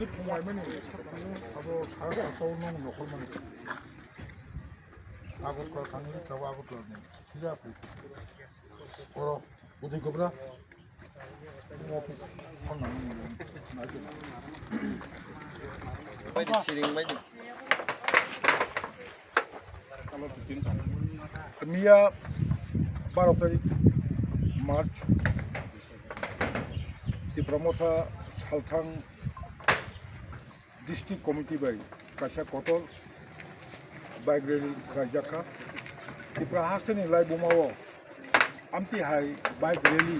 फंबायमोन आबो साराव न'खरमोन आगरफ्राव थाङो हिसाबै आगरफ्राव सिगाफै बर' उदै गोब्रा बायदि सिरिं बायदि मिया 12 तारिख मार्च Dipromota Saltang District Committee by Kasha Kotor by Greli Rajaka Dipra Hastan in Lai Bumawo Amti Hai by Greli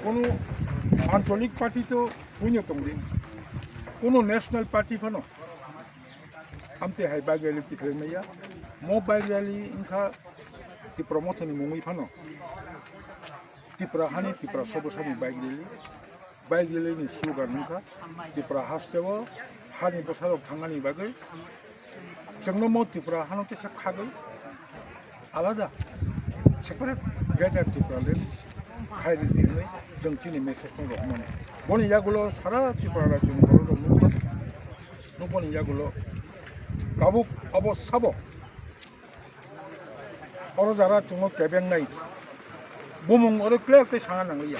Kono Antolik Party to Punyo Tongri Kono National Party Fano Amti Hai by Greli Tikremeya Mo by Greli Inka Dipromota ni Mumi Fano Tipra Hani Tipra Sobosani Bike Lily ni slogan nungka Tipra Hastewo Hani Bosaro Tangani Bagay Jangnomo Tipra Hanote Sakagay Alada Separate Greater Tipra Len Kairi Dinley Jangchini Message to Romano Boni Yagulo Sara Tipra Jungoro Nuka Noboni Yagulo Kabuk Abo Sabo Orozara Jungo Kebeng Night Bumung or clear the Shanangia.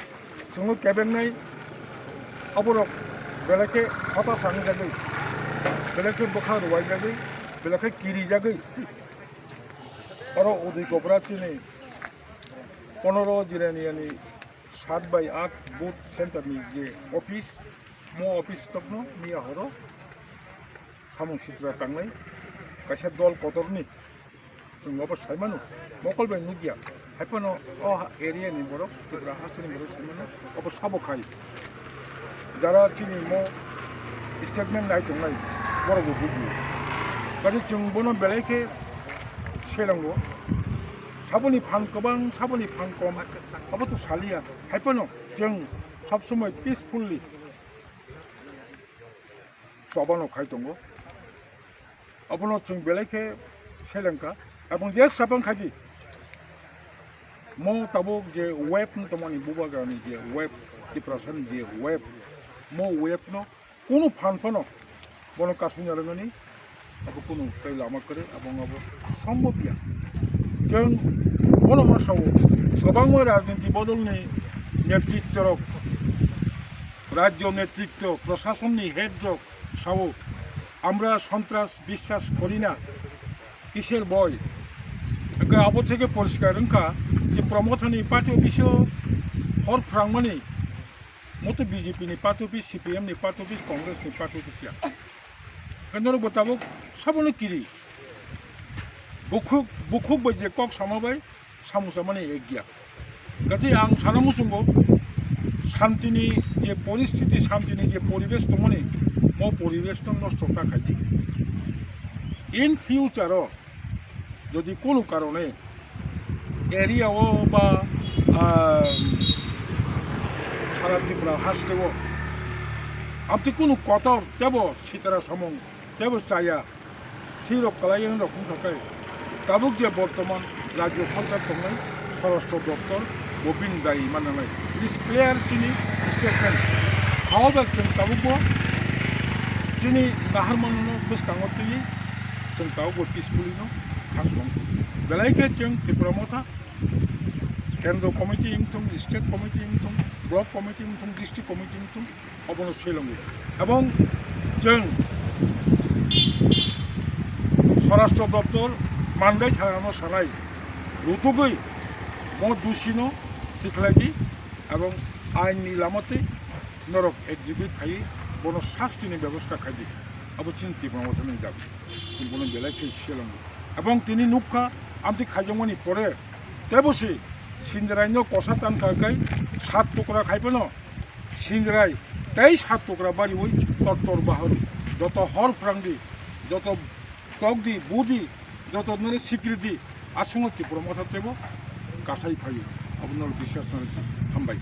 Jungo Cabernet Aborok, Belake, Hota Sanjagi, Belake Bokar Wajagi, Belake Kirijagi, Oro Udi Gobratini, Ponoro Jiraniani, Sad by Art Booth Center me office, more office Tokno, Mia Horo, Samu Shitra Tanglay, Kashadol Kotorni, Jungoba Simonu, Mokol by Nugia. Happen all area in Borok, the Brahastan in Borosimo, of Sabokai. Dara Chini Mo statement night to night, what of the Buju. But it's Bono Beleke, Shelango, Saboni Pankobang, Saboni Pankom, about to Salia, Happen Jung, Subsumo peacefully. Sabano Kaitongo, Abono Chung Beleke, Shelanka, upon yes Saban Kaji. Mo tabok je web to mani bubaga ni je web ti prasan je web mo web no kuno phanpano bono kasunya rangani abo kuno kai lama kare abong abo sambobia jeng bono masawo gobang mo rajniti bodol ni নেতৃত্ব রাজ্য নেতৃত্ব প্রশাসনিক head Sao আমরা সন্ত্রাস বিশ্বাস করি না কিসের বয় আবো থেকে পরিষ্কার রংকা যে প্রমোথনি পার্টি অফিস হর ফ্রাংমানি মতো BJP ni party office CPM ni party office Congress ni party office ya কেন্দ্র বতাবক সাবনো কিরি বুখুক বজে কক সামাবাই সামুসামানি এগিয়া গাতে আং সানামুসুঙ্গো শান্তিনি যে পরিস্থিতি শান্তিনি যে পরিবেশ তমনি মো পরিবেশ তো নষ্ট থাকাই ইন ফিউচার যদি কোনো কারণে এরিয়াও বা সারা ত্রিপুরা হাসতেও আপনি কোনো কতর দেব সীতারা সমং দেব চাইয়া থির কালাইন রকম থাকায় তাবুক যে বর্তমান রাজ্য সরকার দंनाय স্বরাষ্ট্র দপ্তর গোবিন্দ দাই মানাनाय ইস ক্লিয়ার চিনি স্টেটমেন্ট हावबा जों ताबुको चिनि नाहारमानो गोसोखांहरथ'यै जों ताबुको पिसफुलिनो थांदों बेलायके जों त्रिपुरामथा केन्द्र कमिटि इंथं स्टेट कमिटि इंथं ब्लक कमिटि इंथं डिस्ट्रिक्ट कमिटि इंथं अबनो सेलंगो एवं जों स्वराष्ट्र दप्तर मानबाय थानो सानाय रुथुगै म दुसिनो तिखलायथि एवं आयेननि लामाते नरक एग्जिबिट खाई बनो शास्तिनि व्यवस्था खाई अब चिन त्रिपुरामथानि जागो जों बनो बेलायके सेलंगो एवं तिनि नुखा आमति खाइजंमनि परे तेबसि सिंजराइनो कसा तानखाय 7 टुकरा खाइपनो सिंजराइ तै 7 टुकरा बारि ओइ तत्तर बाहर যত হর ফ্রাংদি যত তগদি বুদি যত নরে স্বীকৃতি আসুন ত্রিপুরা মথাতেব কাসাই ফাই আপনার বিশ্বাস হামবাই